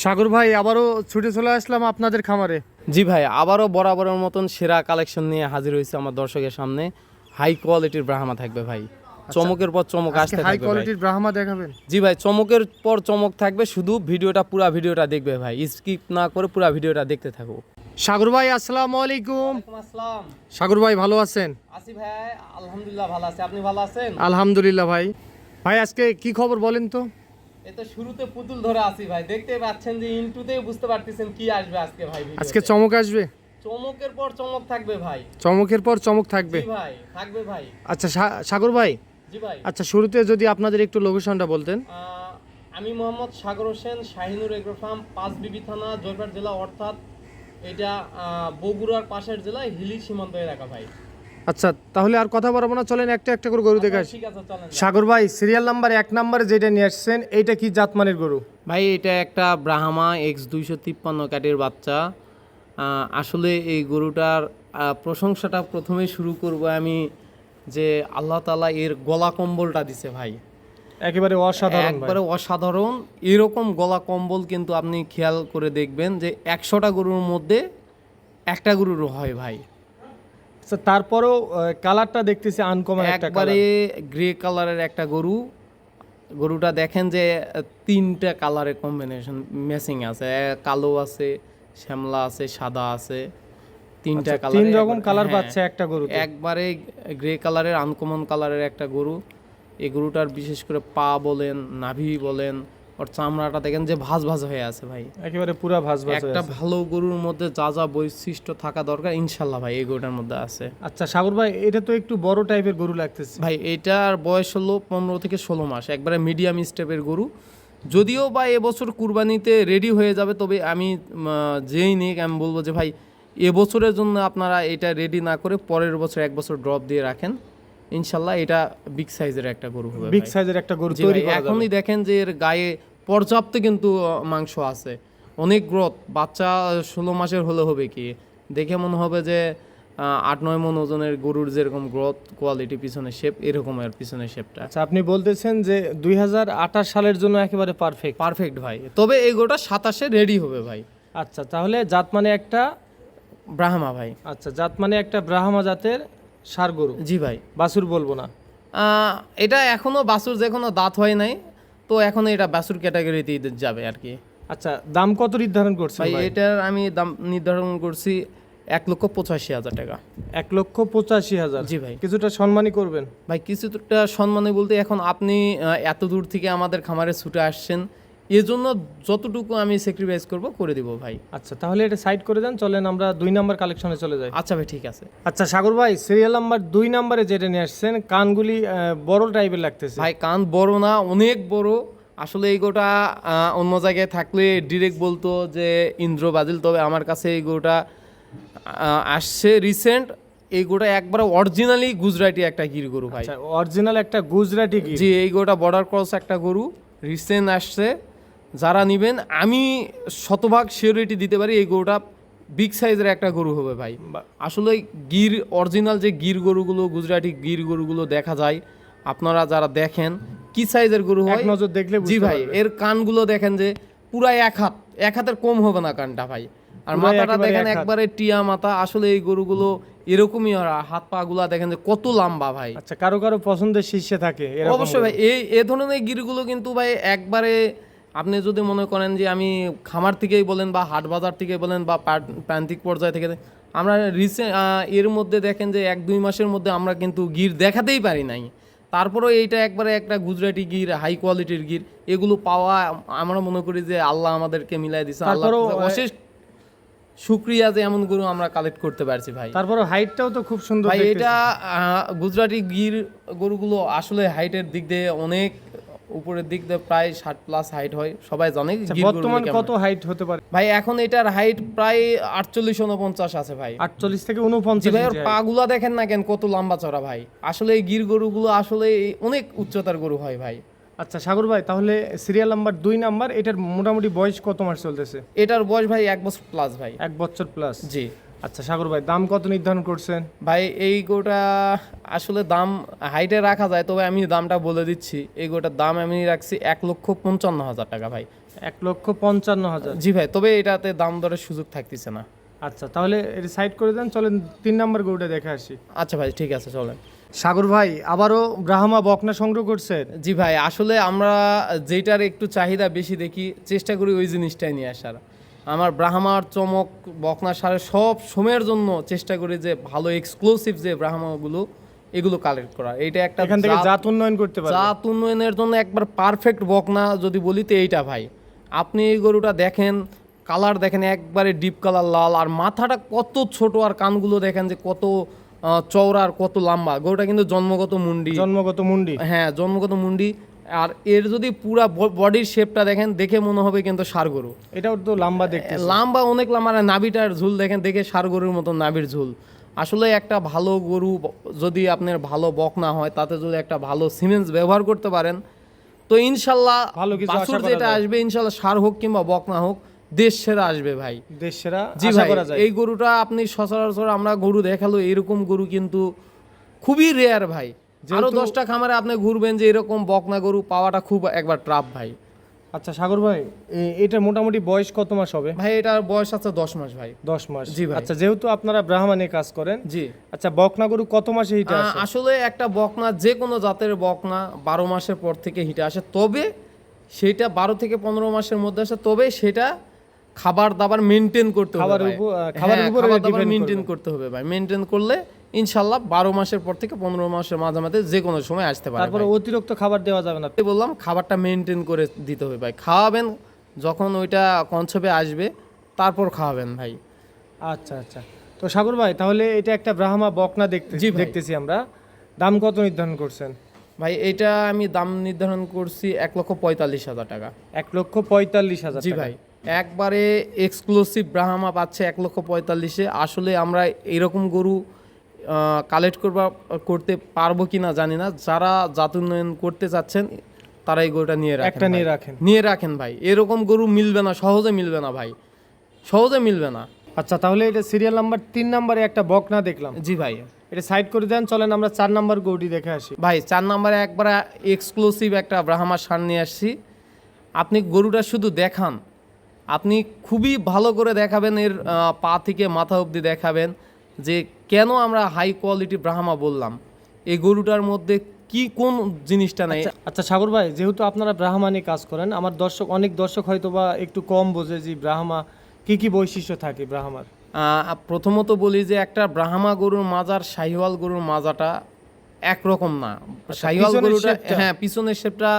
সাগর ভাই আবারও ছুটে চলে আসলাম আপনাদের খামারে। জি ভাই, আবারও বরাবরের মতন সেরা কালেকশন নিয়ে হাজির হয়েছে আমার দর্শকের সামনে। হাই কোয়ালিটির ব্রাহ্মা থাকবে ভাই, চমকের পর চমক আসতে হাই থাকবে ভাই। কোয়ালিটির ব্রাহ্মা দেখাবেন? জি ভাই, চমকের পর চমক থাকবে, শুধু পুরা ভিডিওটা দেখবে ভাই, স্কিপ না করে পুরা ভিডিওটা দেখতে থাকো। সাগর ভাই আসসালামু আলাইকুম। আসসালাম। সাগর ভাই ভালো আছেন? আসি ভাই, আলহামদুলিল্লাহ ভালো আছি, আপনি ভালো আছেন? আলহামদুলিল্লাহ ভাই। ভাই আজকে কি খবর বলেন তো? এই তো শুরুতে পুতুল ধরে আসি ভাই, দেখতে পাচ্ছেন যে ইন্টুতেই বুঝতে পারতেছেন কি আসবে আজকে ভাই। আজকে চমক আসবে? চমকের পর চমক থাকবে ভাই। চমকের পর চমক থাকবে? জি ভাই, থাকবে ভাই। আচ্ছা সাগর ভাই, জি ভাই। আচ্ছা শুরুতে যদি আপনাদের একটু লোকেশনটা বলতেন। আমি মোহাম্মদ সাগর হোসেন, শাহিনুর এগ্রো ফার্ম, 5 বিবি থানা, জয়পুরহাট জেলা, অর্থাৎ এটা বগুড়ার পাশের জেলায় হিলি সীমান্ত এলাকা ভাই। আচ্ছা তাহলে আর কথা বলবো না, চলেন একটা একটা করে গরু দেখে আসি। ঠিক আছে, চলেন। সাগর ভাই সিরিয়াল নাম্বার 1 নম্বরে যেটা নিয়ে আসছেন এইটা কি জাতমানের গরু? ভাই এটা একটা ব্রাহ্মা X253 ক্যাটের বাচ্চা। আসলে এই গরুটার প্রশংসাটা প্রথমেই শুরু করব আমি, যে আল্লাহ তাআলা এর গলা কম্বলটা দিছে ভাই, একেবারে অসাধারণ ভাই। একবারে অসাধারণ। এরকম গলা কম্বল কিন্তু আপনি খেয়াল করে দেখবেন যে 100টা গরুর মধ্যে একটা গরুর হয় ভাই। আচ্ছা তারপরেও কালারটা দেখতেছি আনকমন একটা একবারে কালার। গ্রে কালারের একটা গরু। গরুটা দেখেন যে 3টা কালারের কম্বিনেশন ম্যাচিং আছে, কালো আছে, শ্যামলা আছে, সাদা আছে, 3টা আচ্ছা, কালার, 3 রকম কালার হ্যাঁ, পাচ্ছে একটা গরুতে। একবারে গ্রে কালারের আনকমন কালারের একটা গরু। এই গরুটার বিশেষ করে পা বলেন, নাভি বলেন, ওর চামড়াটা দেখেন যে ভাজ ভাজ হয়ে আছে ভাই। একেবারে পুরা ভাজ ভাজ একটা ভালো গরুর মধ্যে যা যা বৈশিষ্ট্য থাকা দরকার ইনশাল্লাহ ভাই এই গরুটার মধ্যে আছে। আচ্ছা সাগর ভাই, এটা তো একটু বড় টাইপের গরু লাগতেছে ভাই এটার বয়স হলো 15 থেকে 16 মাস, একবারে মিডিয়াম স্টেপের গরু। যদিও বা এবছর কুরবানিতে রেডি হয়ে যাবে, তবে আমি যেই নিক আমি বলবো যে ভাই এবছরের জন্য আপনারা এটা রেডি না করে পরের বছর 1 বছর ড্রপ দিয়ে রাখেন, ইনশাল্লাহ এটা বিগ সাইজের একটা গরু হবে। বিগ সাইজের একটা গরু জি তৈরি ভাই, করা এখনই যাবে। দেখেন যে এর গায়ে পর্যাপ্ত কিন্তু মাংস আছে, অনেক গ্রোথ। বাচ্চা 16 মাসের হলে হবে কি, দেখে মনে হবে যে 8-9 মণ ওজনের গরুর যেরকম গ্রোথ কোয়ালিটি, পিছনে শেপ এরকম, আর পিছনের শেপটা। আচ্ছা আপনি বলতেছেন যে 2028 সালের জন্য একেবারে পারফেক্ট। পারফেক্ট ভাই, তবে এই গরুটা 27-এ রেডি হবে ভাই। আচ্ছা তাহলে জাত মানে একটা, ব্রাহ্মা ভাই। আচ্ছা জাত মানে একটা ব্রাহ্মা জাতের ষাঁড় গরু। জি ভাই। বাছুর বলবো না। এটা এখনো বাছুর, যে কোনো দাঁত হয় নাই, তো এখন এটা বাছুর ক্যাটাগরিতে যাবে আর কি। আচ্ছা দাম কত নির্ধারণ করছেন ভাই ভাই? এটার আমি দাম নির্ধারণ করছি 1,85,000 টাকা। 1,85,000? জি ভাই। কিছুটা সম্মানই করবেন? ভাই কিছুটা সম্মানে বলতে, এখন আপনি এত দূর থেকে আমাদের খামারে ছুটে আসছেন, এজন্য যতটুকু আমি স্যাক্রিফাইস করব করে দিব ভাই। আচ্ছা তাহলে এটা সাইড করে দেন, চলেন আমরা 2 নাম্বার কালেকশনে চলে যাই। আচ্ছা ভাই, ঠিক আছে। আচ্ছা সাগর ভাই, সিরিয়াল নাম্বার 2 নম্বরে যেটা নিয়ে আসছেন, কানগুলি বড় টাইপের লাগতেছে। ভাই কান বড় না, অনেক বড়। আসলে এই গোটা অন্য জায়গায় থাকলে ডিরেক্ট বলতো যে ইন্দ্র বাজিল, তবে আমার কাছে এই গোটা আসছে রিসেন্ট। এই গোটা একবারে অরিজিনালি গুজরাটি একটা গির গরু ভাই। আচ্ছা অরিজিনাল একটা গুজরাটি গির। জি, এই গোটা বর্ডার ক্রস একটা গরু রিসেন্ট আসছে। যারা নেবেন আমি শতভাগ সিওরিটি দিতে পারি এই গরুটা বিগ সাইজের একটা গরু হবে ভাই। আসলে গির অরিজিনাল যে গির গরুগুলো, গুজরাটি গির গরুগুলো দেখা যায়, আপনারা যারা দেখেন কি সাইজের গরু হয়, এক নজর দেখলে জি বুঝতে ভাই, পারবেন। এর কানগুলো দেখেন যে পুরা এক হাতের কম হবে না কানটা ভাই। আর পুরাই মাথাটা একেবারে দেখেন এক হাত। একবারে টিয়া মাথা। আসলে এই গরুগুলো এরকমই, আর হাত পা গুলা দেখেন যে কত লম্বা ভাই। আচ্ছা কারো কারো পছন্দের শীর্ষে থাকে এরকম অবশ্যই গরু। ভাই, এই ধরনের গিরগুলো কিন্তু ভাই একবারে, আপনি যদি মনে করেন যে আমি খামার থেকেই বলেন বা হাট বাজার থেকে বলেন বা প্রান্তিক পর্যায় থেকে, আমরা রিসেন্ট এর মধ্যে দেখেন যে 1-2 মাসের মধ্যে আমরা কিন্তু গির দেখাতেই পারি নাই। তারপরেও এইটা একবারে একটা গুজরাটি গির, হাই কোয়ালিটির গির, এগুলো পাওয়া আমরা মনে করি যে আল্লাহ আমাদেরকে মিলাই দিছে। আল্লাহ অশেষ শুক্রিয়া যে এমন গরু আমরা কালেক্ট করতে পারছি ভাই। তারপরে হাইটটাও তো খুব সুন্দর ভাই দেখতেছি। এটা গুজরাটি গির গরুগুলো আসলে হাইটের দিক দিয়ে অনেক উপরের দিক দিয়ে, প্রায় 60+ হাইট হয়, সবাই জানে আচ্ছা, গির বর্তমান গরুগুলো কত কেমন। হাইট হতে পারে? ভাই এখন এটার হাইট প্রায় 48-49 আছে ভাই। 48 থেকে জি 49 ভাই, ওর ইঞ্চি height। পাগুলা দেখেন না কেন কত লম্বা চড়া ভাই। আসলে এই গির গরুগুলো আসলে অনেক উচ্চতার গরু হয় ভাই। আচ্ছা সাগর ভাই, তাহলে সিরিয়াল নাম্বার 2 নাম্বার, এটার মোটামুটি বয়স কত মাস চলতেছে? এটার বয়স ভাই 1 বছর প্লাস ভাই। 1 বছর প্লাস? জি আচ্ছা সাগর ভাই, দাম কত নির্ধারণ করছেন? ভাই এই গোটা আসলে দাম হাইটে রাখা যায়, তবে আমি দামটা বলে দিচ্ছি। এই গোটার দাম আমি রাখছি 1,55,000 টাকা ভাই, 1,55,000। জি ভাই, তবে এটাতে দাম দরের সুযোগ থাকতেছে না। আচ্ছা, তাহলে এটা সাইড করে দেন, চলেন 3 নাম্বার গরুটা দেখে আসি। আচ্ছা ভাই, ঠিক আছে, চলেন। সাগর ভাই আবারও ব্রাহ্মা বকনা সংগ্রহ করছেন? জি ভাই, আসলে আমরা যেটার একটু চাহিদা বেশি দেখি, চেষ্টা করি ওই জিনিসটাই নিয়ে আসার। আমার ব্রাহ্মার চমক, বকনা সারের সব সময়ের জন্য চেষ্টা করি যে ভালো এক্সক্লুসিভ যে ব্রাহ্মাগুলো এগুলো কালেক্ট করা। এটা একটা এখান থেকে জাত উন্নয়ন করতে পারবেন। জাত উন্নয়নের জন্য একবার পারফেক্ট বকনা যদি বলি তো এইটা ভাই। আপনি এই গরুটা দেখেন, কালার দেখেন একবারে ডিপ কালার লাল, আর মাথাটা কত ছোট, আর কানগুলো দেখেন যে কত চওড়া আর কত লম্বা। গরুটা কিন্তু জন্মগত মুন্ডি। জন্মগত মুন্ডি? হ্যাঁ, জন্মগত মুন্ডি। আর এর যদি পুরা বডির শেপটা দেখেন, দেখে মনে হবে কিন্তু ষাঁড় গরু। এটাও তো লম্বা দেখতে। লম্বা, অনেক লম্বা। আর নাভিটার ঝুল দেখেন, দেখে ষাঁড় গরুর মতো নাভির ঝুল। আসলে একটা ভালো গরু যদি আপনার ভালো বকনা হয়, তাতে যদি একটা ভালো সিমেন্স ব্যবহার করতে পারেন, তো ইনশাল্লাহ ভালো কিছু আশা বাছুর করা যেটা যায়। আসবে ইনশাল্লাহ ষাঁড় হোক কিংবা বকনা হোক, দেশ সেরা আসবে ভাই। দেশ সেরা জি আশা ভাই, করা যায়। এই গরুটা আপনি সচরাচর আমরা গরু দেখালো এরকম গরু কিন্তু খুবই রেয়ার ভাই। আরো 10টা খামারে আপনি ঘুরবেন যে এরকম বকনা গরু পাওয়াটা খুব একবার ট্রাপ ভাই। আচ্ছা সাগর ভাই, এটা মোটামুটি বয়স কত মাস হবে? ভাই এটার বয়স আছে 10 মাস ভাই। 10 মাস? জি ভাই। আচ্ছা, যেহেতু আপনারা ব্রাহ্মা নিয়ে কাজ করেন, জি। আচ্ছা বকনা গরু কত মাসে হিটে আসে? আসলে একটা বকনা, যে কোনো জাতের বকনা 12 মাসের পর থেকে হিটে আসে, তবে সেটা 12 থেকে 15 মাসের মধ্যে আসে, তবে সেটা খাবার দাবার মেনটেন করতে হবে ভাই। খাবারের উপর মেনটেন করতে হবে ভাই। মেনটেন করলে ইনশাল্লাহ 12 মাসের পর থেকে 15 মাসের মাঝামাঝি যে কোনো সময় আসতে পারে। তারপরে অতিরিক্ত খাবার দেওয়া যাবে না? বললাম খাবারটা মেনটেন করে দিতে হবে ভাই। খাওয়াবেন যখন ওইটা কনসেপ্টে আসবে, তারপর খাওয়াবেন ভাই। আচ্ছা আচ্ছা, তো সাগর ভাই তাহলে এটা একটা ব্রাহ্মা বকনা জি ভাই। দেখতেছি আমরা। দাম কত নির্ধারণ করছেন? ভাই এটা আমি দাম নির্ধারণ করছি 1,45,000 টাকা। 1,45,000? জি ভাই, একবারে এক্সক্লুসিভ ব্রাহ্মা পাচ্ছে 1,45,000-এ। আসলে আমরা এরকম গরু কালেক্ট করতে পারবো কিনা জানি না। যারা জাত উন্নয়ন করতে চাচ্ছেন তারা এই গরুটা নিয়ে রাখেন। একটা নিয়ে রাখেন ভাই। এরকম গরু মিলবে না, সহজে মিলবে না ভাই, সহজে মিলবে না। আচ্ছা, তাহলে এটা সিরিয়াল নাম্বার 3 নাম্বারে একটা বকনা দেখলাম। জি ভাই। এটা সাইড করে দেন, চলেন আমরা 4 নাম্বার গরুটি দেখে আসি। ভাই 4 নম্বরে একবার এক্সক্লুসিভ একটা ব্রাহ্মার ষাঁড় নিয়ে আসছি। আপনি গরুটা শুধু দেখান, আপনি খুবই ভালো করে দেখাবেন, এর পা থেকে মাথা অবধি দেখাবেন যে কেন আমরা হাই কোয়ালিটি ব্রাহ্মা বললাম। এই গরুটার মধ্যে কি কোন জিনিসটা নাই। আচ্ছা সাগর ভাই, যেহেতু আপনারা ব্রাহ্মা নিয়ে কাজ করেন, আমার অনেক দর্শক হয়তো বা একটু কম বোঝে যে ব্রাহ্মা কি কি বৈশিষ্ট্য থাকে ব্রাহ্মার। প্রথমত বলি যে একটা ব্রাহ্মা গরুর মাজার শাহিওয়াল গরুর মাজাটা একরকম না। শাহিওয়াল গরুটা, হ্যাঁ, পিছনের শেপটা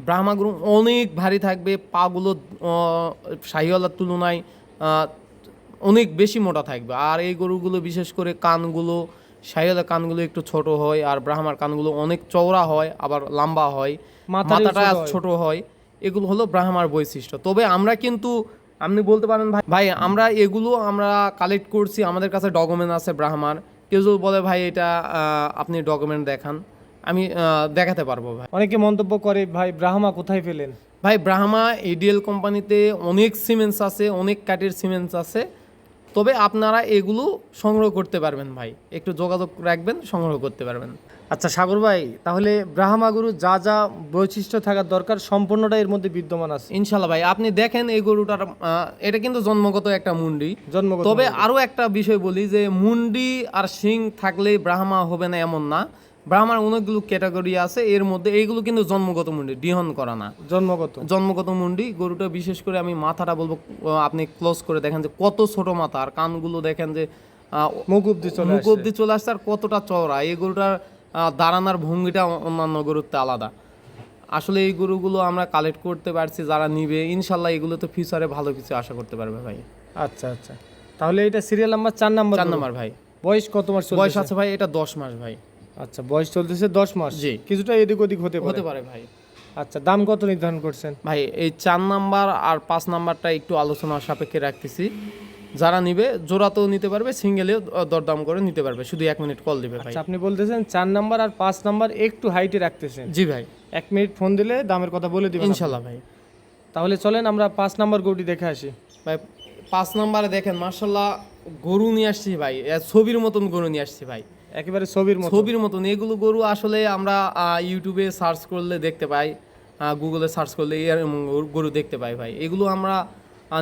ব্রাহ্মা গরু অনেক ভারী থাকবে, পাগুলো শাহিওয়ালের তুলনায় অনেক বেশি মোটা থাকবে। আর এই গরুগুলো বিশেষ করে কানগুলো, শাহিওয়ালের কানগুলো একটু ছোট হয়, আর ব্রাহ্মার কানগুলো অনেক চওড়া হয়, আবার লম্বা হয়, মাথাটা ছোট হয়। এগুলো হলো ব্রাহ্মার বৈশিষ্ট্য। তবে আমরা কিন্তু, আপনি বলতে পারেন ভাই আমরা এগুলো আমরা কালেক্ট করছি, আমাদের কাছে ডকুমেন্ট আছে ব্রাহ্মার। কেউ যদি বলে ভাই এটা আপনি ডকুমেন্ট দেখান, আমি দেখাতে পারবো ভাই। অনেকে মন্তব্য করে ভাই ব্রাহ্মা কোথায় পেলেন? ভাই ব্রাহ্মা এডিএল কোম্পানিতে অনেক সিমেন্টস আছে, অনেক কাঠের সিমেন্টস আছে, তবে আপনারা এগুলো সংগ্রহ করতে পারবেন ভাই। একটু যোগাযোগ রাখবেন, সংগ্রহ করতে পারবেন। আচ্ছা সাগর ভাই, তাহলে ব্রাহ্মা গরু যা যা বৈশিষ্ট্য থাকার দরকার সম্পূর্ণটা এর মধ্যে বিদ্যমান আছে ইনশাল্লাহ ভাই। আপনি দেখেন এই গরুটার, এটা কিন্তু জন্মগত একটা মুন্ডি। তবে আরো একটা বিষয় বলি যে মুন্ডি আর শিং থাকলেই ব্রাহ্মা হবে না এমন না। ব্রাহ্মার অনেকগুলো ক্যাটাগরি আছে, এর মধ্যে এইগুলো কিন্তু জন্মগত মুন্ডি, ডিহন করা না। জন্মগত মুন্ডি। গরুটা বিশেষ করে আমি মাথাটা বলবো, আপনি ক্লোজ করে দেখেন যে কত ছোট মাথা, আর কানগুলো দেখেন যে মুখ অব্দি চলে আসছে, আর কতটা চওড়া। এই গরুটার দাঁড়ানোর ভঙ্গিটা অন্যান্য গরুর থেকে আলাদা। আসলে এই গরুগুলো আমরা কালেক্ট করতে পারছি, যারা নিবে ইনশাল্লাহ এগুলো তো ফিউচারে ভালো কিছু আশা করতে পারবে ভাই। আচ্ছা আচ্ছা, তাহলে এটা সিরিয়াল নাম্বার 4 নাম্বার ভাই। বয়স কত মাস চলছে? বয়স আছে ভাই এটা 10 মাস ভাই। আচ্ছা, বয়স চলতেছে 10 মাস। জি। কিছুটা এদিক ওদিক হতে পারে ভাই। আচ্ছা, দাম কত নির্ধারণ করছেন? ভাই এই 4 নাম্বার আর 5 নাম্বারটা একটু আলোচনা সাপেক্ষে রাখতেছি। যারা নিবে জোড়াতেও নিতে পারবে, সিঙ্গেলেও দরদাম করে নিতে পারবে, শুধু 1 মিনিট কল দিবে ভাই। আচ্ছা, আপনি বলতেছেন 4 নাম্বার আর 5 নাম্বার একটু হাইটে রাখতেছেন? জি ভাই। 1 মিনিট ফোন দিলে দামের কথা বলে দিবেন ইনশাল্লাহ ভাই। তাহলে চলেন আমরা 5 নাম্বার গরুটি দেখে আসি। ভাই 5 নাম্বারে দেখেন মাশাআল্লাহ গরু নিয়ে আসছি ভাই, ছবির মতন গরু নিয়ে আসছি ভাই, একেবারে ছবির মতন। এগুলো গরু আসলে আমরা ইউটিউবে সার্চ করলে দেখতে পাই। গুগলে সার্চ করলে এরকম গরু দেখতে পাই ভাই। এগুলো আমরা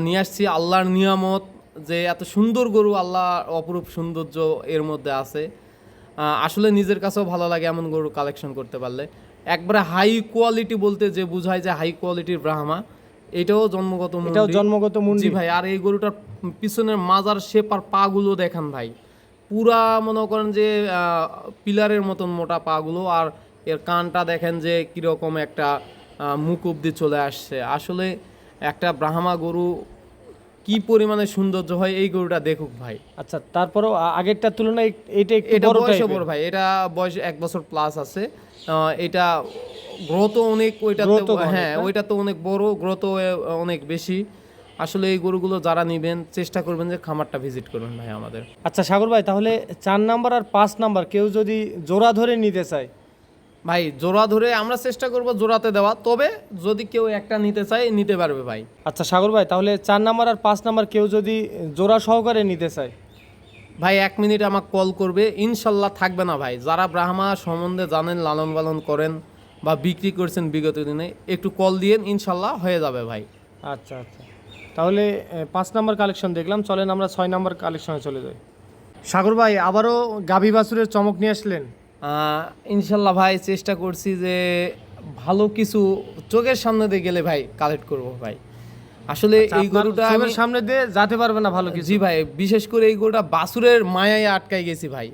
নিয়ে আসছি আল্লাহর নিয়ামত, যে এত সুন্দর গরু, আল্লাহ অপরূপ সৌন্দর্য এর মধ্যে আছে। আসলে নিজের কাছেও ভালো লাগে এমন গরু কালেকশন করতে পারলে। একবারে হাই কোয়ালিটি বলতে যে বোঝায় যে হাই কোয়ালিটির ব্রাহ্মা, এটাও জন্মগত এটাও মুন্ডি। জন্মগত মুন্ডি জি ভাই। আর এই গরুটার পিছনের মাজার শেপ আর পাগুলো দেখেন ভাই, পুরা মনে করেন যে পিলারের মতন মোটা পাগুলো, আর এর কানটা দেখেন যে কিরকম একটা মুখ অব্দি চলে আসছে। আসলে একটা ব্রাহ্মা গরু কি পরিমাণে সৌন্দর্য হয় এই গরুটা দেখুক ভাই। আচ্ছা, তারপরও আগেরটার তুলনায় এটা একটু এটা বড় বয়সে টাইপের। বড় ভাই, এটা বয়স 1 বছর প্লাস আছে। এটা গ্রোথ অনেক, ওইটাতে Growth ও অনেক, হ্যাঁ না? ওইটা তো অনেক বড়, গ্রোথ অনেক বেশি। আসলে এই গরুগুলো যারা নেবেন চেষ্টা করবেন যে খামারটা ভিজিট করবেন ভাই আমাদের। আচ্ছা সাগর ভাই, তাহলে 4 নাম্বার আর 5 নাম্বার কেউ যদি জোড়া ধরে নিতে চায়? ভাই জোড়া ধরে আমরা চেষ্টা করব জোড়াতে দেওয়া, তবে যদি কেউ একটা নিতে চায় নিতে পারবে ভাই। আচ্ছা সাগর ভাই, তাহলে 4 নাম্বার আর 5 নাম্বার কেউ যদি জোড়া সহকারে নিতে চায়? ভাই 1 মিনিট আমাকে কল করবে, ইনশাল্লাহ থাকবে না ভাই। যারা ব্রাহ্মা সম্বন্ধে জানেন, লালন পালন করেন বা বিক্রি করছেন বিগত দিনে, একটু কল দিয়েন, ইনশাল্লাহ হয়ে যাবে ভাই। আচ্ছা আচ্ছা, তাহলে 5 নাম্বার কালেকশন দেখলাম, চলেন আমরা 6 নাম্বার কালেকশনে চলে যাই। সাগর ভাই, আবারও গাভী বাছুরের চমক নিয়ে আসলেন। ইনশাল্লাহ ভাই চেষ্টা করছি যে ভালো কিছু চোখের সামনে দিয়ে গেলে ভাই কালেক্ট করব ভাই। আসলে এই আপনার গরুটা চোখের আমি সামনে দিয়ে যেতে পারবে না ভালো কিছু। জি ভাই, বিশেষ করে এই গরুটা বাছুরের মায়ায় আটকাই গেছি ভাই।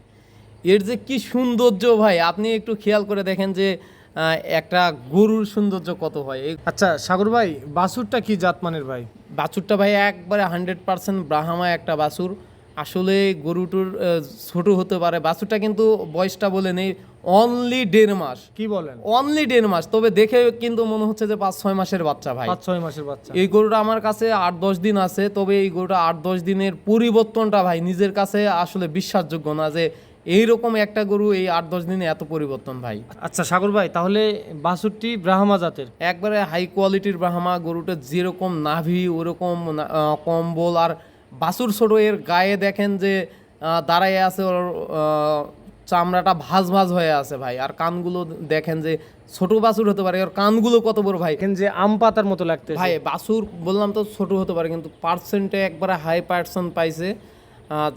এর যে কি সৌন্দর্য ভাই, আপনি একটু খেয়াল করে দেখেন যে একটা গরুর সৌন্দর্য কত হয়। এই আচ্ছা সাগর ভাই, বাছুরটা কি জাতমানের ভাই? বাছুরটা ভাই একবারে 100% ব্রাহ্মা একটা বাছুর। আসলে গরুটার ছোট হতে পারে, বাছুরটা কিন্তু বয়সটা বলে নেই, অনলি 1.5 মাস। কি বলেন? অনলি 1.5 মাস, তবে দেখে কিন্তু মনে হচ্ছে যে 5-6 মাসের বাচ্চা ভাই। 5-6 মাসের বাচ্চা। এই গরুটা আমার কাছে 8-10 দিন আছে, তবে এই গরুটা 8-10 দিনের পরিবর্তনটা ভাই নিজের কাছে আসলে বিশ্বাসযোগ্য না যে এইরকম একটা গরু এই 8-10 দিনে এত পরিবর্তন ভাই। আচ্ছা সাগর ভাই, তাহলে বাছুরটি ব্রাহ্মা জাতের? একবারে হাই কোয়ালিটির ব্রাহ্মা। গরুটা যেরকম নাভি ওরকম কম্বল, আর বাছুর ছোট, এর গায়ে দেখেন যে দাঁড়ায় আছে, ওর চামড়াটা ভাঁজ ভাঁজ হয়ে আছে ভাই। আর কানগুলো দেখেন যে ছোট বাছুর হতে পারে, ওর কানগুলো কত বড় ভাই। দেখেন যে আম পাতার মতো লাগতেছে। ভাই বাছুর বললাম তো ছোট হতে পারে, কিন্তু পার্সেন্টে একবারে হাই পার্সেন্ট পাইছে।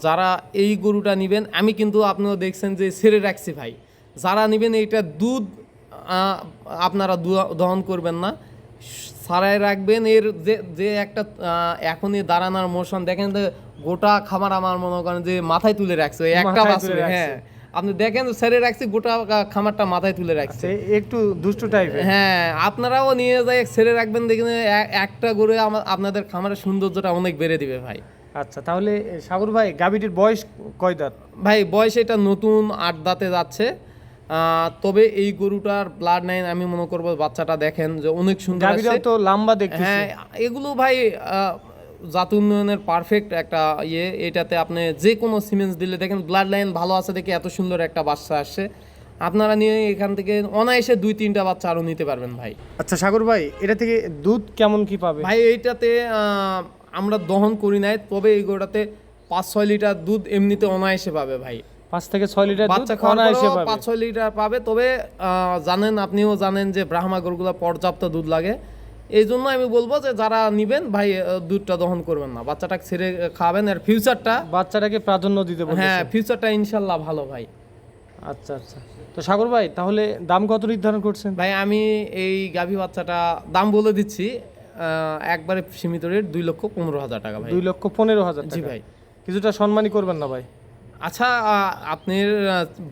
যারা এই গরুটা নেবেন, আমি কিন্তু আপনিও দেখছেন যে ছেড়ে রাখছি ভাই। যারা নেবেন এইটা দুধ আপনারা দহন করবেন না, সারাই রাখবেন। এর যে যে একটা এখনই দাঁড়ানোর মোশন দেখেন যে গোটা খামার আমার মনে করেন যে মাথায় তুলে রাখছে ওই একটা মাথায় বাছুর। তুলে রাখছে। হ্যাঁ আপনি দেখেন ছেড়ে রাখছি, গোটা খামারটা মাথায় তুলে রাখছে। একটু দুষ্টু টাইপের। হ্যাঁ আপনারাও নিয়ে যাই ছেড়ে রাখবেন, দেখবেন একটা গরু আপনাদের খামারের সৌন্দর্যটা অনেক বেড়ে দিবে ভাই। আচ্ছা, তাহলে সাগর ভাই, গাভীটির বয়স কয় দাঁত? ভাই বয়স এটা নতুন 8 দাঁতে যাচ্ছে। তবে এই গরুটার ব্লাড লাইন আমি মনে করবো, বাচ্চাটা দেখেন যে অনেক সুন্দর গাভীটা আছে। তো লম্বা দেখতেছি। হ্যাঁ এগুলো ভাই জাত উন্নয়নের পারফেক্ট একটা এটাতে আপনি যে কোনো সিমেন্স দিলে দেখেন ব্লাড লাইন ভালো আছে, দেখে এত সুন্দর একটা বাচ্চা আসছে। আপনারা নিয়ে এখান থেকে অনায়াসে 2-3টা বাচ্চা আরও নিতে পারবেন ভাই। আচ্ছা সাগর ভাই, এটা থেকে দুধ কেমন কি পাবে? ভাই এইটাতে আমরা দহন করি নাই, তবে এই গরুটাতে 5-6 লিটার দুধ এমনিতে অনায়াসে পাবে ভাই। 5 থেকে 6 লিটার দুধ বাচ্চা খাওয়ার অনায়াসে পরেও পাবে। 5-6 লিটার পাবে। তবে জানেন, আপনিও জানেন যে ব্রাহ্মা গরুগুলো পর্যাপ্ত দুধ লাগে। এই জন্য আমি বলবো যে যারা নিবেন ভাই দুধটা দহন করবেন না, বাচ্চাটাকে ছেড়ে খাবেন। আর ফিউচারটা, বাচ্চাটাকে প্রাধান্য দিতে বলছেন। হ্যাঁ ফিউচারটা ইনশাল্লাহ ভালো ভাই। আচ্ছা আচ্ছা, তো সাগর ভাই তাহলে দাম কত নির্ধারণ করছেন? ভাই আমি এই গাভী বাচ্চাটা দাম বলে দিচ্ছি, একবারে সীমিত রেট 2,15,000 টাকা ভাই। 2,15,000 জি টাকা। ভাই। কিছুটা সম্মানই করবেন না ভাই? আচ্ছা আপনার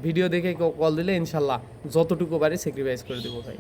ভিডিও দেখে কল দিলে ইনশাল্লাহ যতটুকু পারি স্যাক্রিফাইস করে দেবো ভাই।